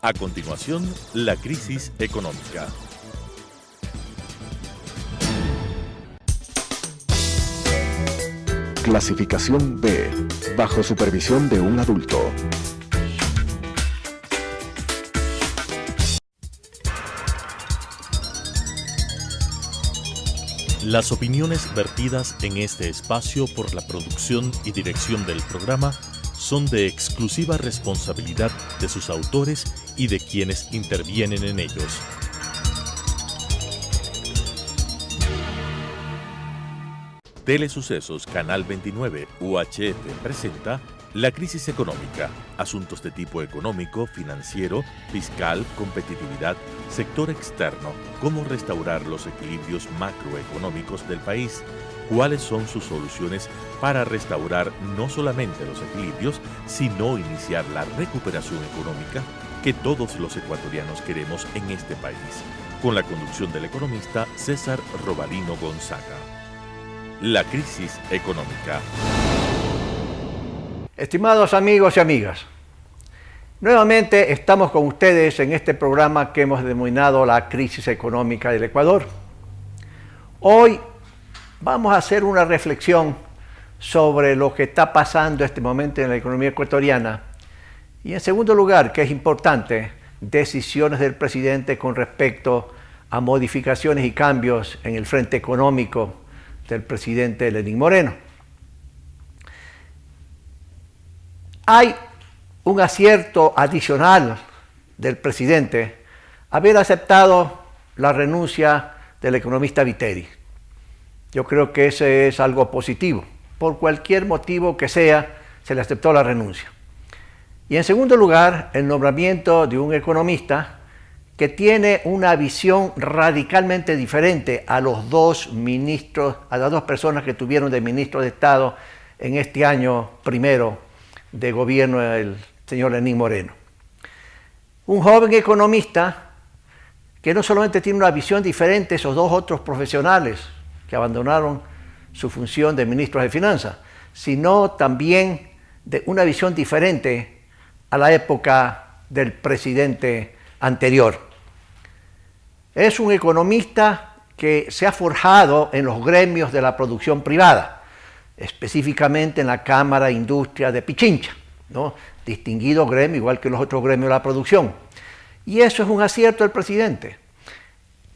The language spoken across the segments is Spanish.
A continuación, la crisis económica. Clasificación B, bajo supervisión de un adulto. Las opiniones vertidas en este espacio por la producción y dirección del programa son de exclusiva responsabilidad de sus autores y de quienes intervienen en ellos. Telesucesos Canal 29 UHF presenta La crisis económica, asuntos de tipo económico, financiero, fiscal, competitividad, sector externo, cómo restaurar los equilibrios macroeconómicos del país, cuáles son sus soluciones para restaurar no solamente los equilibrios, sino iniciar la recuperación económica que todos los ecuatorianos queremos en este país, con la conducción del economista César Robalino Gonzaga. La crisis económica. Estimados amigos y amigas, nuevamente estamos con ustedes en este programa que hemos denominado la crisis económica del Ecuador. Hoy vamos a hacer una reflexión sobre lo que está pasando en este momento en la economía ecuatoriana y, en segundo lugar, que es importante, decisiones del presidente con respecto a modificaciones y cambios en el frente económico del presidente Lenín Moreno. Hay un acierto adicional del presidente haber aceptado la renuncia del economista Viteri. Yo creo que ese es algo positivo. Por cualquier motivo que sea, se le aceptó la renuncia. Y en segundo lugar, el nombramiento de un economista que tiene una visión radicalmente diferente a los dos ministros, a las dos personas que tuvieron de ministro de Estado en este año primero de gobierno del señor Lenín Moreno. Un joven economista que no solamente tiene una visión diferente a esos dos otros profesionales que abandonaron su función de ministros de Finanzas, sino también de una visión diferente a la época del presidente anterior. Es un economista que se ha forjado en los gremios de la producción privada, específicamente en la Cámara de Industria de Pichincha, ¿no? Distinguido gremio, igual que los otros gremios de la producción. Y eso es un acierto del presidente.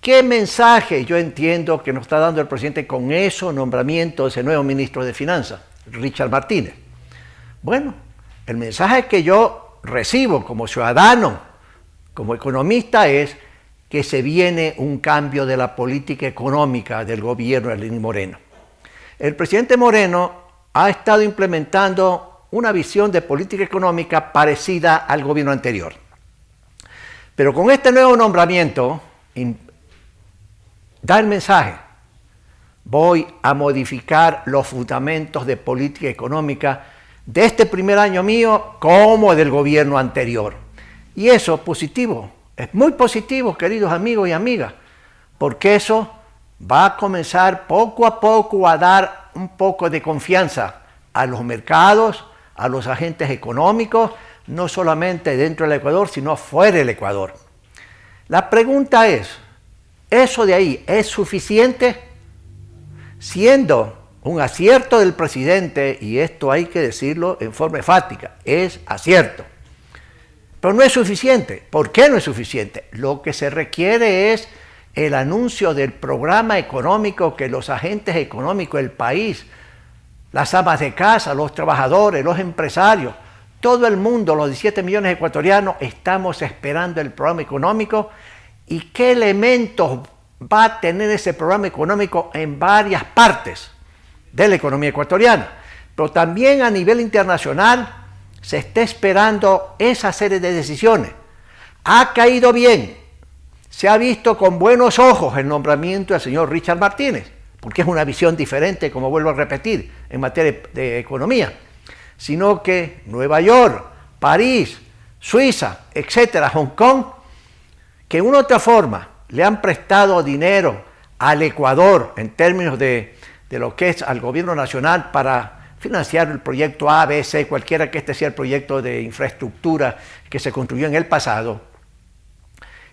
¿Qué mensaje yo entiendo que nos está dando el presidente con ese nombramiento de ese nuevo ministro de Finanzas, Richard Martínez? Bueno, el mensaje que yo recibo como ciudadano, como economista, es que se viene un cambio de la política económica del gobierno de Lenín Moreno. El presidente Moreno ha estado implementando una visión de política económica parecida al gobierno anterior. Pero con este nuevo nombramiento, da el mensaje: voy a modificar los fundamentos de política económica de este primer año mío como del gobierno anterior. Y eso es positivo, es muy positivo, queridos amigos y amigas, porque eso va a comenzar poco a poco a dar un poco de confianza a los mercados, a los agentes económicos, no solamente dentro del Ecuador, sino fuera del Ecuador. La pregunta es, ¿eso de ahí es suficiente? Siendo un acierto del presidente, y esto hay que decirlo en forma enfática, es acierto. Pero no es suficiente. ¿Por qué no es suficiente? Lo que se requiere es el anuncio del programa económico que los agentes económicos del país, las amas de casa, los trabajadores, los empresarios, todo el mundo, los 17 millones de ecuatorianos, estamos esperando el programa económico. ¿Y qué elementos va a tener ese programa económico en varias partes de la economía ecuatoriana? Pero también a nivel internacional se está esperando esa serie de decisiones. Ha caído bien, se ha visto con buenos ojos el nombramiento del señor Richard Martínez, porque es una visión diferente, como vuelvo a repetir, en materia de economía, sino que Nueva York, París, Suiza, etcétera, Hong Kong, que de una u otra forma le han prestado dinero al Ecuador en términos de lo que es al gobierno nacional para financiar el proyecto A, B, C, cualquiera que este sea el proyecto de infraestructura que se construyó en el pasado,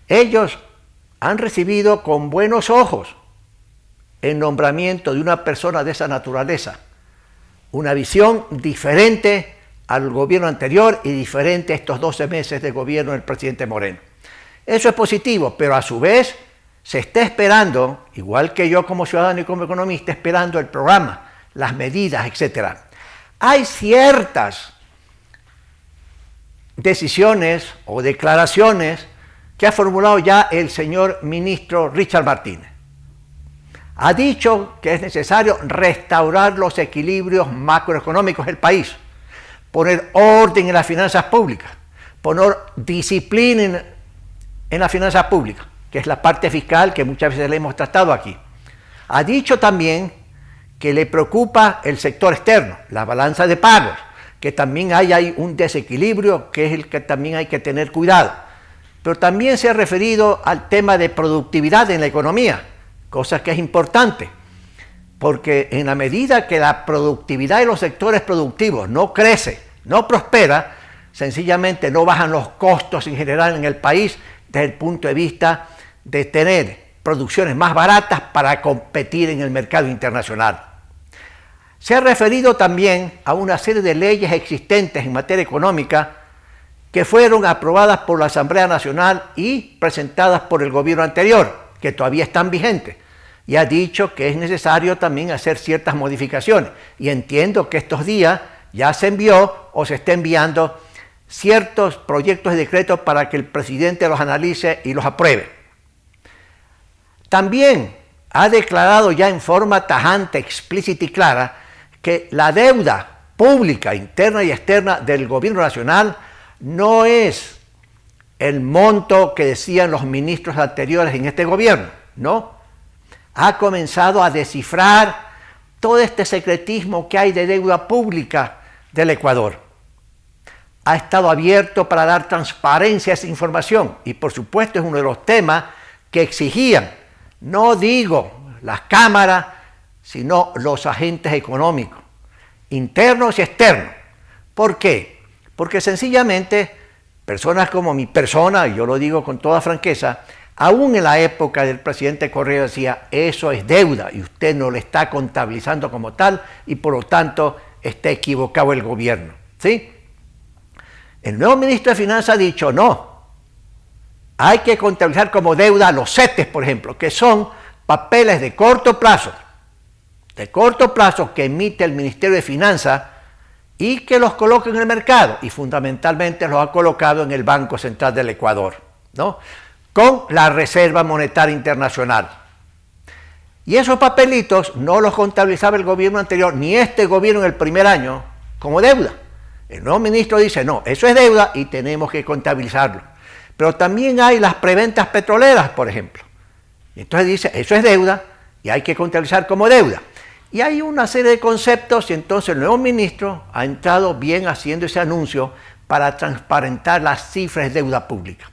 ellos han recibido con buenos ojos el nombramiento de una persona de esa naturaleza, una visión diferente al gobierno anterior y diferente a estos 12 meses de gobierno del presidente Moreno. Eso es positivo, pero a su vez se está esperando, igual que yo como ciudadano y como economista, esperando el programa, las medidas, etc. Hay ciertas decisiones o declaraciones que ha formulado ya el señor ministro Richard Martínez. Ha dicho que es necesario restaurar los equilibrios macroeconómicos del país, poner orden en las finanzas públicas, poner disciplina en las finanzas públicas, que es la parte fiscal que muchas veces le hemos tratado aquí. Ha dicho también que le preocupa el sector externo, la balanza de pagos, que también hay un desequilibrio que es el que también hay que tener cuidado. Pero también se ha referido al tema de productividad en la economía, cosa que es importante, porque en la medida que la productividad de los sectores productivos no crece, no prospera, sencillamente no bajan los costos en general en el país desde el punto de vista de tener producciones más baratas para competir en el mercado internacional. Se ha referido también a una serie de leyes existentes en materia económica que fueron aprobadas por la Asamblea Nacional y presentadas por el gobierno anterior, que todavía están vigentes, y ha dicho que es necesario también hacer ciertas modificaciones. Y entiendo que estos días ya se envió o se está enviando ciertos proyectos de decreto para que el presidente los analice y los apruebe. También ha declarado ya en forma tajante, explícita y clara que la deuda pública, interna y externa del gobierno nacional no es el monto que decían los ministros anteriores en este gobierno, ¿no? Ha comenzado a descifrar todo este secretismo que hay de deuda pública del Ecuador. Ha estado abierto para dar transparencia a esa información y por supuesto es uno de los temas que exigían, no digo las cámaras, sino los agentes económicos, internos y externos. ¿Por qué? Porque sencillamente personas como mi persona, y yo lo digo con toda franqueza, aún en la época del presidente Correa decía, eso es deuda y usted no le está contabilizando como tal y por lo tanto está equivocado el gobierno, ¿sí? El nuevo ministro de Finanzas ha dicho, no, hay que contabilizar como deuda los CETES, por ejemplo, que son papeles de corto plazo que emite el Ministerio de Finanzas y que los coloca en el mercado y fundamentalmente los ha colocado en el Banco Central del Ecuador, ¿no? Con la Reserva Monetaria Internacional. Y esos papelitos no los contabilizaba el gobierno anterior, ni este gobierno en el primer año, como deuda. El nuevo ministro dice, no, eso es deuda y tenemos que contabilizarlo. Pero también hay las preventas petroleras, por ejemplo. Y entonces dice, eso es deuda y hay que contabilizar como deuda. Y hay una serie de conceptos y entonces el nuevo ministro ha entrado bien haciendo ese anuncio para transparentar las cifras de deuda pública.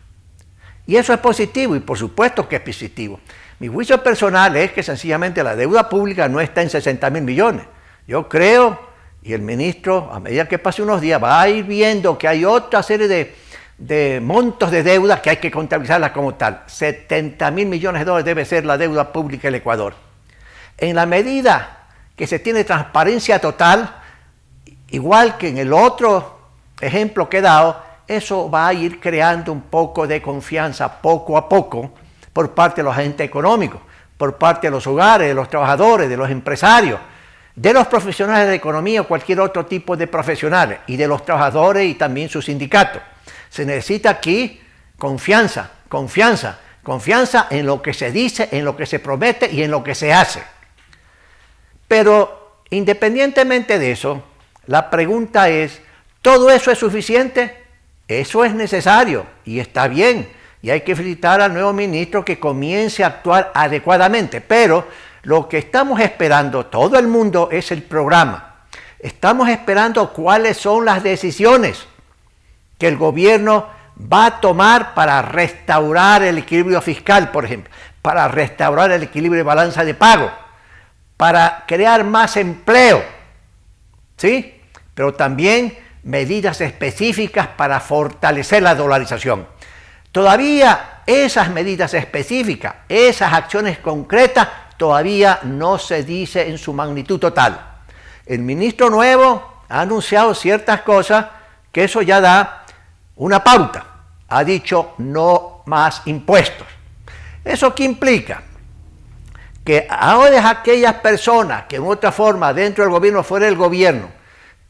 Y eso es positivo y por supuesto que es positivo. Mi juicio personal es que sencillamente la deuda pública no está en 60.000 millones. Yo creo, y el ministro a medida que pase unos días va a ir viendo que hay otra serie de montos de deuda que hay que contabilizarla como tal. 70.000 millones de dólares debe ser la deuda pública del Ecuador. En la medida que se tiene transparencia total, igual que en el otro ejemplo que he dado, eso va a ir creando un poco de confianza poco a poco por parte de los agentes económicos, por parte de los hogares, de los trabajadores, de los empresarios, de los profesionales de economía o cualquier otro tipo de profesionales, y de los trabajadores y también sus sindicatos. Se necesita aquí confianza, confianza, confianza en lo que se dice, en lo que se promete y en lo que se hace. Pero independientemente de eso, la pregunta es, ¿todo eso es suficiente? Eso es necesario y está bien. Y hay que felicitar al nuevo ministro que comience a actuar adecuadamente. Pero lo que estamos esperando, todo el mundo, es el programa. Estamos esperando cuáles son las decisiones que el gobierno va a tomar para restaurar el equilibrio fiscal, por ejemplo, para restaurar el equilibrio de balanza de pago, para crear más empleo, ¿sí? Pero también medidas específicas para fortalecer la dolarización. Todavía esas medidas específicas, esas acciones concretas, todavía no se dice en su magnitud total. El ministro nuevo ha anunciado ciertas cosas que eso ya da una pauta. Ha dicho no más impuestos. ¿Eso qué implica? Que ahora aquellas personas que en otra forma dentro del gobierno o fuera del gobierno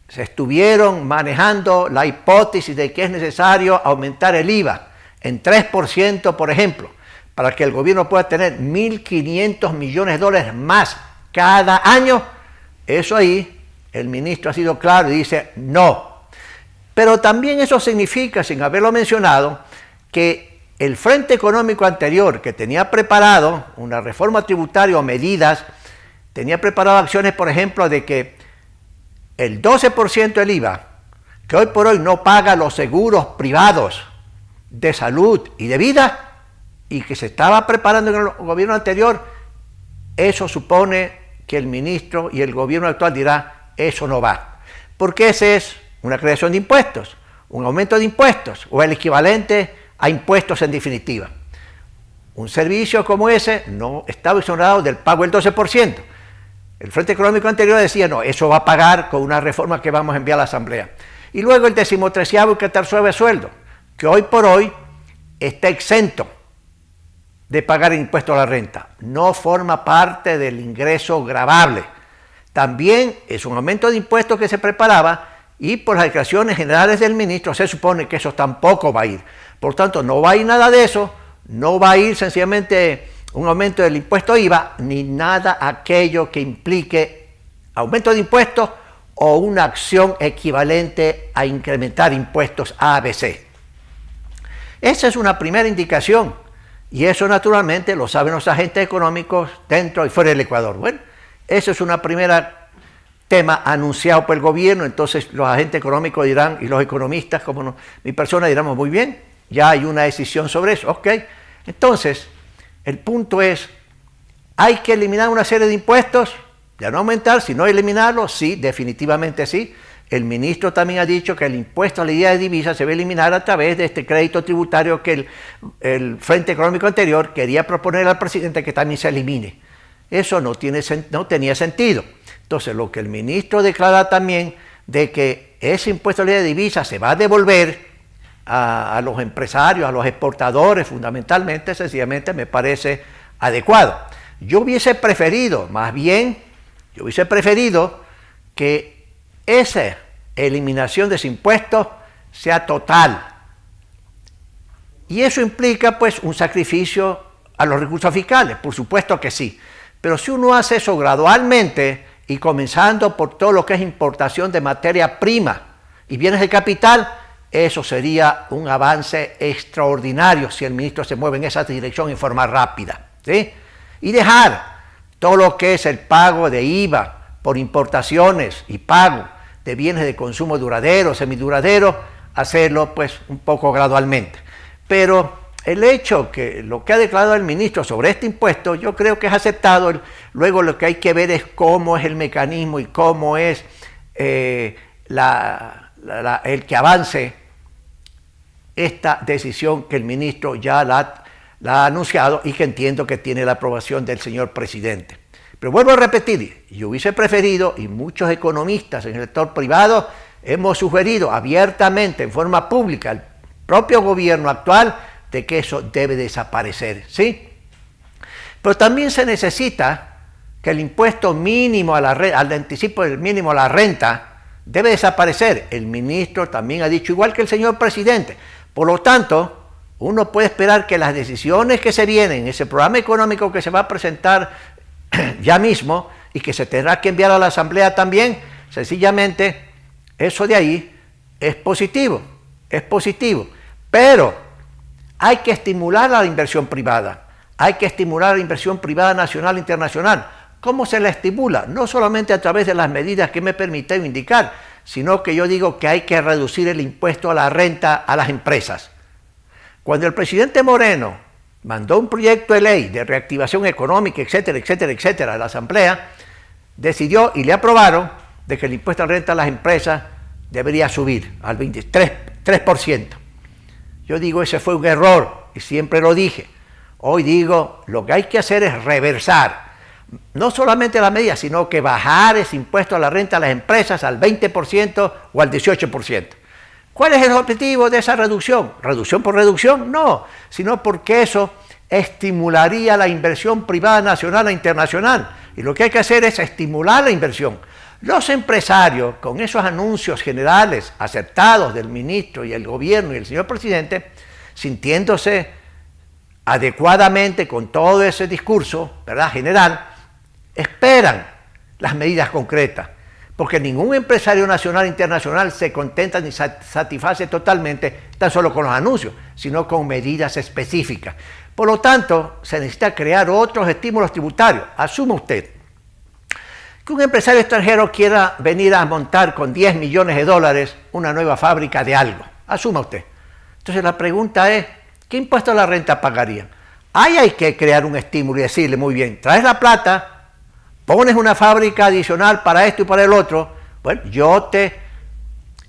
se estuvieron manejando la hipótesis de que es necesario aumentar el IVA en 3%, por ejemplo, para que el gobierno pueda tener 1.500 millones de dólares más cada año, eso ahí el ministro ha sido claro y dice no. Pero también eso significa, sin haberlo mencionado, que el frente económico anterior, que tenía preparado una reforma tributaria o medidas, tenía preparado acciones, por ejemplo, de que el 12% del IVA, que hoy por hoy no paga los seguros privados de salud y de vida, y que se estaba preparando en el gobierno anterior, eso supone que el ministro y el gobierno actual dirá, eso no va. Porque ese es una creación de impuestos, un aumento de impuestos, o el equivalente a impuestos en definitiva. Un servicio como ese no estaba exonerado del pago del 12%. El Frente Económico anterior decía, no, eso va a pagar con una reforma que vamos a enviar a la Asamblea. Y luego el 13º y 14º sueldo, que hoy por hoy está exento de pagar impuesto a la renta. No forma parte del ingreso gravable. También es un aumento de impuestos que se preparaba y por las declaraciones generales del ministro se supone que eso tampoco va a ir. Por tanto, no va a ir nada de eso, no va a ir sencillamente un aumento del impuesto IVA, ni nada aquello que implique aumento de impuestos o una acción equivalente a incrementar impuestos A, B, C. Esa es una primera indicación y eso naturalmente lo saben los agentes económicos dentro y fuera del Ecuador. Bueno, eso es una primera tema anunciado por el gobierno, entonces los agentes económicos dirán, y los economistas, como no, mi persona, dirán, muy bien, ya hay una decisión sobre eso, ok. Entonces, el punto es, ¿hay que eliminar una serie de impuestos? Ya no aumentar, sino eliminarlos, sí, definitivamente sí. El ministro también ha dicho que el impuesto a la idea de divisas se va a eliminar a través de este crédito tributario que el Frente Económico anterior quería proponer al presidente que también se elimine. Eso no tenía sentido. Entonces, lo que el ministro declara también de que ese impuesto a la idea de divisas se va a devolver a los empresarios, a los exportadores fundamentalmente, sencillamente me parece adecuado. Yo hubiese preferido, más bien, que esa eliminación de ese impuesto sea total. Y eso implica pues un sacrificio a los recursos fiscales, por supuesto que sí. Pero si uno hace eso gradualmente y comenzando por todo lo que es importación de materia prima y bienes de capital, eso sería un avance extraordinario si el ministro se mueve en esa dirección en forma rápida, ¿sí? Y dejar todo lo que es el pago de IVA por importaciones y pago de bienes de consumo duradero, semiduradero, hacerlo pues un poco gradualmente. Pero el hecho que lo que ha declarado el ministro sobre este impuesto, yo creo que es aceptado. Luego lo que hay que ver es cómo es el mecanismo y cómo es el que avance esta decisión que el ministro ya la ha anunciado y que entiendo que tiene la aprobación del señor presidente. Pero vuelvo a repetir, yo hubiese preferido, y muchos economistas en el sector privado hemos sugerido abiertamente, en forma pública, al propio gobierno actual, de que eso debe desaparecer, ¿sí? Pero también se necesita que el impuesto mínimo al anticipo del mínimo a la renta debe desaparecer. El ministro también ha dicho, igual que el señor presidente. Por lo tanto, uno puede esperar que las decisiones que se vienen, ese programa económico que se va a presentar ya mismo y que se tendrá que enviar a la Asamblea también, sencillamente, eso de ahí es positivo, pero hay que estimular la inversión privada, hay que estimular la inversión privada nacional e internacional. ¿Cómo se la estimula? No solamente a través de las medidas que me he permitido indicar, sino que yo digo que hay que reducir el impuesto a la renta a las empresas. Cuando el presidente Moreno mandó un proyecto de ley de reactivación económica, etcétera, etcétera, etcétera, a la Asamblea, decidió y le aprobaron de que el impuesto a la renta a las empresas debería subir al 3%. Yo digo, ese fue un error. y siempre lo dije, hoy digo, lo que hay que hacer es reversar, no solamente la medida, sino que bajar ese impuesto a la renta a las empresas al 20% o al 18%. ¿Cuál es el objetivo de esa reducción? ¿Reducción por reducción? No, sino porque eso estimularía la inversión privada nacional e internacional. Y lo que hay que hacer es estimular la inversión. Los empresarios, con esos anuncios generales aceptados del ministro y el gobierno y el señor presidente, sintiéndose adecuadamente con todo ese discurso, ¿verdad?, general, esperan las medidas concretas, porque ningún empresario nacional e internacional se contenta ni satisface totalmente tan solo con los anuncios, sino con medidas específicas. Por lo tanto, se necesita crear otros estímulos tributarios. Asuma usted que un empresario extranjero quiera venir a montar con 10 millones de dólares una nueva fábrica de algo. Asuma usted. Entonces la pregunta es, ¿qué impuesto a la renta pagarían? Ahí hay que crear un estímulo y decirle, muy bien, traes la plata, pones una fábrica adicional para esto y para el otro, bueno, yo te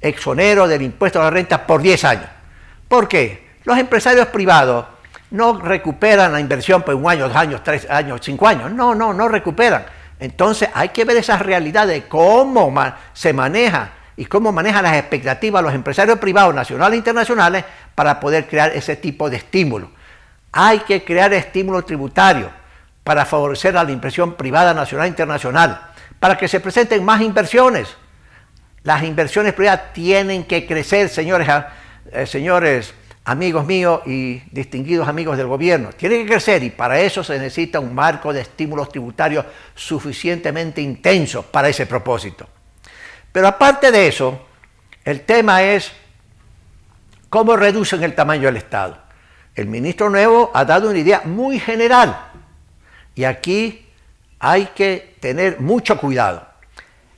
exonero del impuesto a la renta por 10 años. ¿Por qué? Los empresarios privados no recuperan la inversión por 1 año, 2 años, 3 años, 5 años. No recuperan. Entonces hay que ver esas realidades, cómo se maneja y cómo manejan las expectativas los empresarios privados nacionales e internacionales para poder crear ese tipo de estímulo. Hay que crear estímulos tributarios para favorecer a la inversión privada nacional e internacional, para que se presenten más inversiones. Las inversiones privadas tienen que crecer, señores amigos míos y distinguidos amigos del gobierno. Tienen que crecer y para eso se necesita un marco de estímulos tributarios suficientemente intenso para ese propósito. Pero aparte de eso, el tema es cómo reducen el tamaño del Estado. El ministro nuevo ha dado una idea muy general y aquí hay que tener mucho cuidado.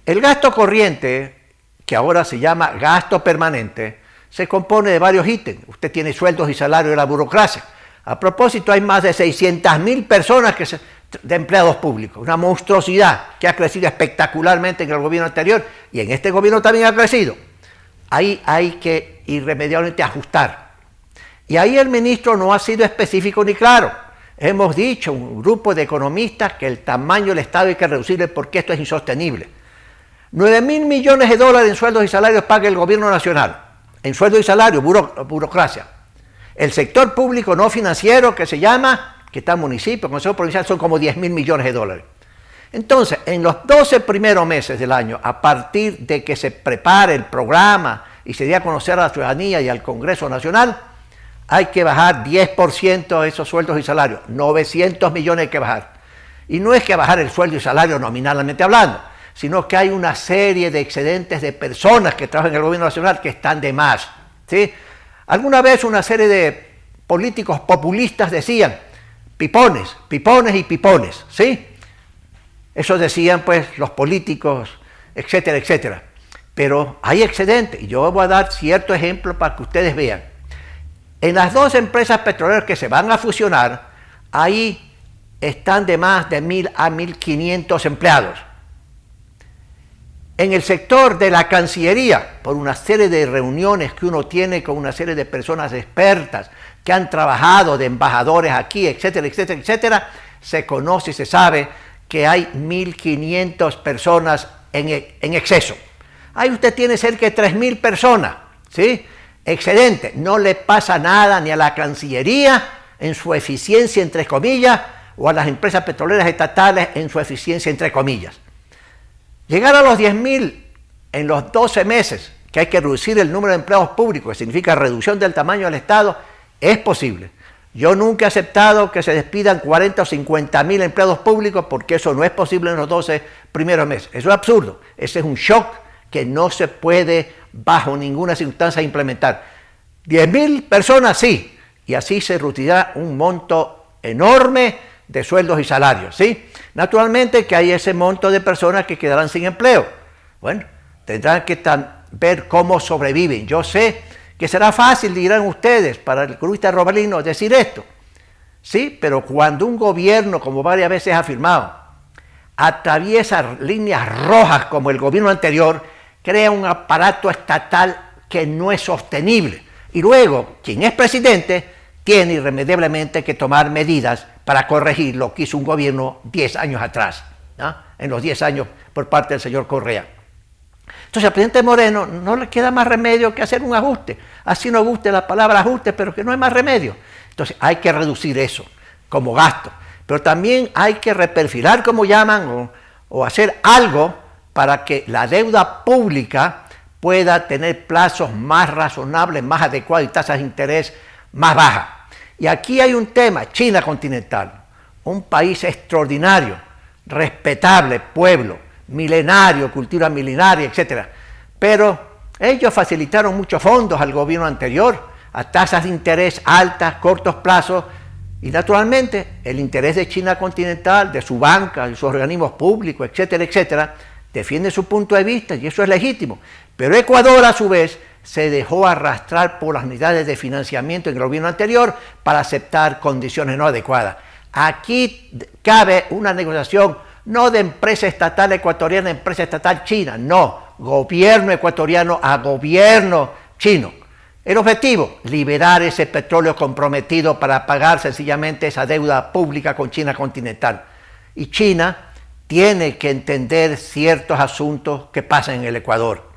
El gasto corriente, que ahora se llama gasto permanente, se compone de varios ítems. Usted tiene sueldos y salarios de la burocracia. A propósito, hay más de 600.000 personas de empleados públicos, una monstruosidad que ha crecido espectacularmente en el gobierno anterior y en este gobierno también ha crecido. Ahí hay que irremediablemente ajustar. Y ahí el ministro no ha sido específico ni claro. Hemos dicho, un grupo de economistas, que el tamaño del Estado hay que reducirle porque esto es insostenible. 9.000 millones de dólares en sueldos y salarios paga el gobierno nacional. En sueldos y salarios, burocracia. El sector público no financiero, que se llama, que está en municipio, consejo provincial, son como 10.000 millones de dólares. Entonces, en los 12 primeros meses del año, a partir de que se prepare el programa y se dé a conocer a la ciudadanía y al Congreso Nacional, hay que bajar 10% de esos sueldos y salarios. 900 millones hay que bajar. Y no es que bajar el sueldo y salario nominalmente hablando, sino que hay una serie de excedentes de personas que trabajan en el gobierno nacional que están de más, ¿sí? Alguna vez una serie de políticos populistas decían pipones, pipones y pipones, ¿sí? Eso decían pues los políticos, etcétera, etcétera. Pero hay excedentes y yo voy a dar cierto ejemplo para que ustedes vean. En las 2 empresas petroleras que se van a fusionar, ahí están de más de 1.000 a 1.500 empleados. En el sector de la Cancillería, por una serie de reuniones que uno tiene con una serie de personas expertas que han trabajado de embajadores aquí, etcétera, etcétera, etcétera, se conoce y se sabe que hay 1.500 personas en exceso. Ahí usted tiene cerca de 3.000 personas, ¿sí? Excedente. No le pasa nada ni a la Cancillería en su eficiencia, entre comillas, o a las empresas petroleras estatales en su eficiencia, entre comillas. Llegar a los 10.000 en los 12 meses, que hay que reducir el número de empleados públicos, que significa reducción del tamaño del Estado, es posible. Yo nunca he aceptado que se despidan 40 o 50.000 empleados públicos porque eso no es posible en los 12 primeros meses. Eso es absurdo. Ese es un shock que no se puede bajo ninguna circunstancia implementar. 10.000 personas sí, y así se reducirá un monto enorme de sueldos y salarios, ¿sí? Naturalmente que hay ese monto de personas que quedarán sin empleo. Bueno, tendrán que ver cómo sobreviven. Yo sé que será fácil, dirán ustedes, para el economista Robalino decir esto. Sí, pero cuando un gobierno, como varias veces ha afirmado, atraviesa líneas rojas como el gobierno anterior, crea un aparato estatal que no es sostenible. Y luego, quien es presidente, tiene irremediablemente que tomar medidas para corregir lo que hizo un gobierno 10 años atrás, ¿no? En los 10 años por parte del señor Correa. Entonces al presidente Moreno no le queda más remedio que hacer un ajuste. Así no guste la palabra ajuste, pero que no hay más remedio. Entonces hay que reducir eso como gasto. Pero también hay que reperfilar, como llaman, o hacer algo para que la deuda pública pueda tener plazos más razonables, más adecuados y tasas de interés más bajas. Y aquí hay un tema, China continental, un país extraordinario, respetable pueblo, milenario, cultura milenaria, etc. Pero ellos facilitaron muchos fondos al gobierno anterior, a tasas de interés altas, cortos plazos, y naturalmente el interés de China continental, de su banca, de sus organismos públicos, etcétera, etcétera, defiende su punto de vista y eso es legítimo. Pero Ecuador a su vez se dejó arrastrar por las unidades de financiamiento en el gobierno anterior para aceptar condiciones no adecuadas. Aquí cabe una negociación no de empresa estatal ecuatoriana, empresa estatal china, no, gobierno ecuatoriano a gobierno chino. El objetivo, liberar ese petróleo comprometido para pagar sencillamente esa deuda pública con China continental. Y China tiene que entender ciertos asuntos que pasan en el Ecuador.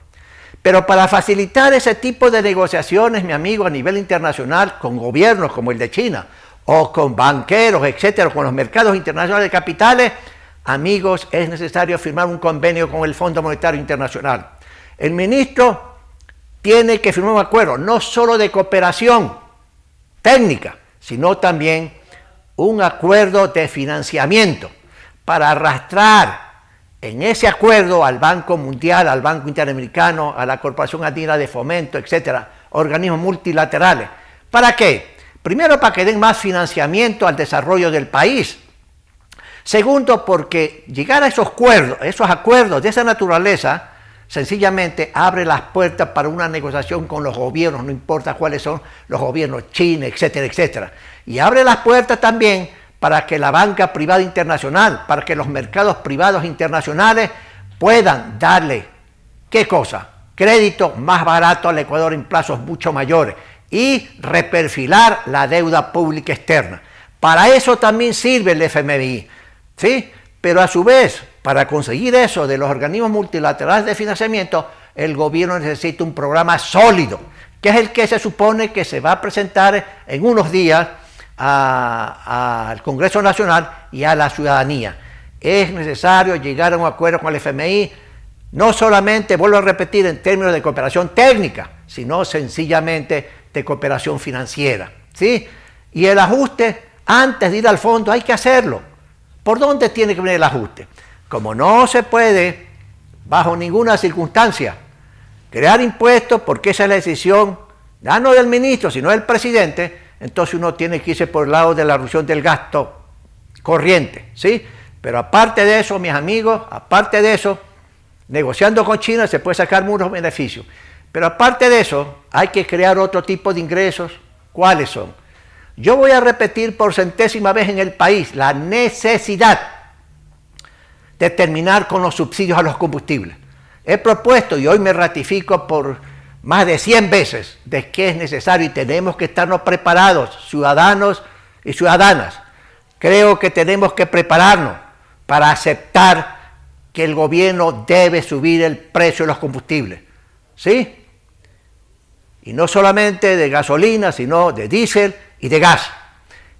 Pero para facilitar ese tipo de negociaciones, mi amigo, a nivel internacional, con gobiernos como el de China, o con banqueros, etcétera, con los mercados internacionales de capitales, amigos, es necesario firmar un convenio con el Fondo Monetario Internacional. El ministro tiene que firmar un acuerdo, no solo de cooperación técnica, sino también un acuerdo de financiamiento para arrastrar en ese acuerdo al Banco Mundial, al Banco Interamericano, a la Corporación Andina de Fomento, etcétera, organismos multilaterales. ¿Para qué? Primero, para que den más financiamiento al desarrollo del país. Segundo, porque llegar a esos acuerdos de esa naturaleza, sencillamente abre las puertas para una negociación con los gobiernos, no importa cuáles son los gobiernos, China, etcétera, etcétera. Y abre las puertas también para que la banca privada internacional, para que los mercados privados internacionales puedan darle, ¿qué cosa? Crédito más barato al Ecuador en plazos mucho mayores y reperfilar la deuda pública externa. Para eso también sirve el FMI, ¿sí? Pero a su vez, para conseguir eso de los organismos multilaterales de financiamiento, el gobierno necesita un programa sólido, que es el que se supone que se va a presentar en unos días al Congreso Nacional y a la ciudadanía. Es necesario llegar a un acuerdo con el FMI, no solamente, vuelvo a repetir, en términos de cooperación técnica, sino sencillamente de cooperación financiera, ¿sí? Y el ajuste, antes de ir al fondo, hay que hacerlo. ¿Por dónde tiene que venir el ajuste? Como no se puede, bajo ninguna circunstancia, crear impuestos, porque esa es la decisión, ya no del ministro, sino del presidente, entonces uno tiene que irse por el lado de la reducción del gasto corriente, ¿sí? Pero aparte de eso, mis amigos, aparte de eso, negociando con China se puede sacar muchos beneficios. Pero aparte de eso, hay que crear otro tipo de ingresos. ¿Cuáles son? Yo voy a repetir por centésima vez en el país la necesidad de terminar con los subsidios a los combustibles. He propuesto, y hoy me ratifico por más de 100 veces, de que es necesario y tenemos que estarnos preparados, ciudadanos y ciudadanas. Creo que tenemos que prepararnos para aceptar que el gobierno debe subir el precio de los combustibles, ¿sí? Y no solamente de gasolina, sino de diésel y de gas.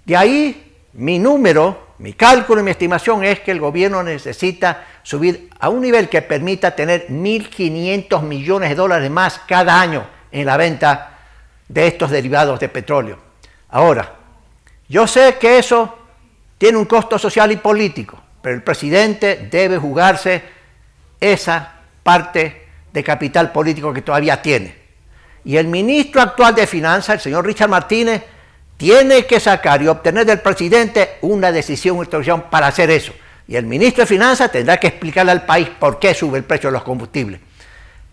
De ahí mi número, mi cálculo y mi estimación es que el gobierno necesita subir a un nivel que permita tener 1.500 millones de dólares más cada año en la venta de estos derivados de petróleo. Ahora, yo sé que eso tiene un costo social y político, pero el presidente debe jugarse esa parte de capital político que todavía tiene. Y el ministro actual de Finanzas, el señor Richard Martínez, tiene que sacar y obtener del presidente una decisión, una instrucción para hacer eso. Y el ministro de Finanzas tendrá que explicarle al país por qué sube el precio de los combustibles.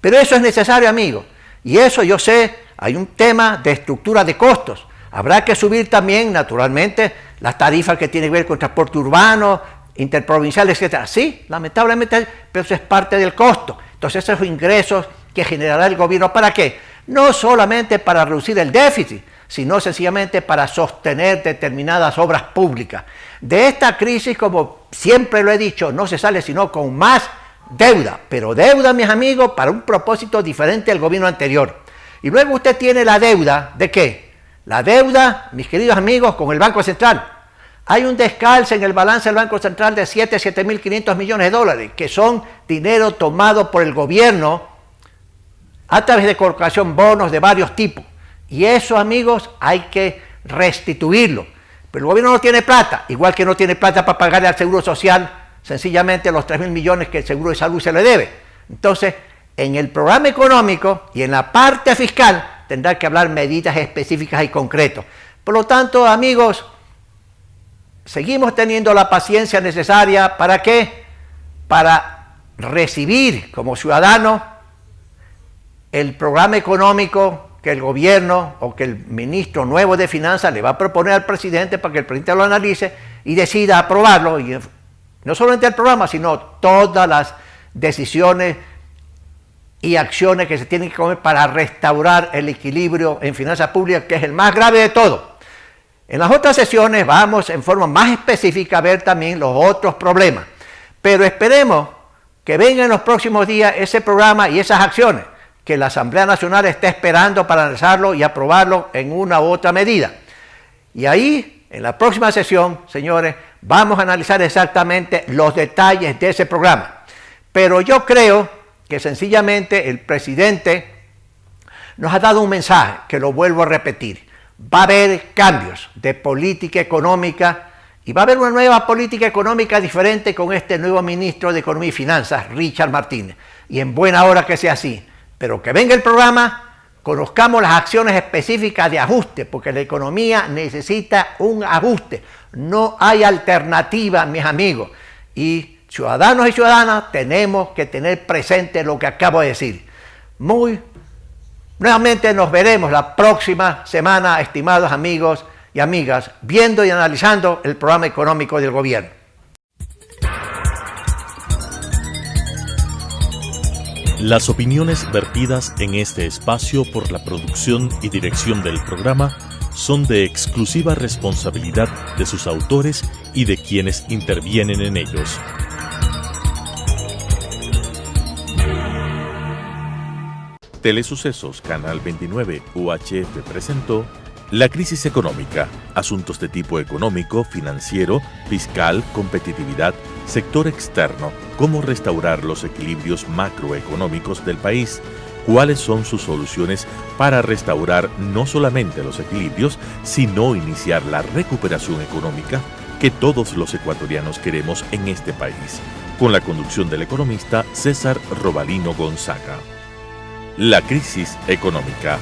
Pero eso es necesario, amigos. Y eso, yo sé, hay un tema de estructura de costos. Habrá que subir también, naturalmente, las tarifas que tienen que ver con transporte urbano, interprovincial, etc. Sí, lamentablemente, pero eso es parte del costo. Entonces, esos ingresos que generará el gobierno, ¿para qué? no solamente para reducir el déficit, sino sencillamente para sostener determinadas obras públicas. De esta crisis, como siempre lo he dicho, no se sale sino con más deuda, pero deuda, mis amigos, para un propósito diferente al gobierno anterior. Y luego usted tiene la deuda, ¿de qué? La deuda, mis queridos amigos, con el Banco Central. Hay un descalce en el balance del Banco Central de 7.500 millones de dólares, que son dinero tomado por el gobierno a través de colocación bonos de varios tipos. Y eso, amigos, hay que restituirlo. Pero el gobierno no tiene plata, igual que no tiene plata para pagarle al Seguro Social sencillamente los 3.000 millones que el Seguro de Salud se le debe. Entonces, en el programa económico y en la parte fiscal tendrá que hablar medidas específicas y concretas. Por lo tanto, amigos, seguimos teniendo la paciencia necesaria. ¿Para qué? Para recibir como ciudadanos el programa económico que el gobierno o que el ministro nuevo de Finanzas le va a proponer al presidente para que el presidente lo analice y decida aprobarlo. Y no solamente el programa, sino todas las decisiones y acciones que se tienen que tomar para restaurar el equilibrio en finanzas públicas, que es el más grave de todo. En las otras sesiones vamos en forma más específica a ver también los otros problemas. Pero esperemos que venga en los próximos días ese programa y esas acciones que la Asamblea Nacional está esperando para analizarlo y aprobarlo en una u otra medida. Y ahí, en la próxima sesión, señores, vamos a analizar exactamente los detalles de ese programa. Pero yo creo que sencillamente el presidente nos ha dado un mensaje, que lo vuelvo a repetir. Va a haber cambios de política económica y va a haber una nueva política económica diferente con este nuevo ministro de Economía y Finanzas, Richard Martínez. Y en buena hora que sea así. Pero que venga el programa, conozcamos las acciones específicas de ajuste, porque la economía necesita un ajuste. No hay alternativa, mis amigos. Y ciudadanos y ciudadanas tenemos que tener presente lo que acabo de decir. Nuevamente nos veremos la próxima semana, estimados amigos y amigas, viendo y analizando el programa económico del gobierno. Las opiniones vertidas en este espacio por la producción y dirección del programa son de exclusiva responsabilidad de sus autores y de quienes intervienen en ellos. Telesucesos Canal 29 UHF presentó La crisis económica, asuntos de tipo económico, financiero, fiscal, competitividad, sector externo, cómo restaurar los equilibrios macroeconómicos del país, cuáles son sus soluciones para restaurar no solamente los equilibrios, sino iniciar la recuperación económica que todos los ecuatorianos queremos en este país, con la conducción del economista César Robalino Gonzaga. La crisis económica.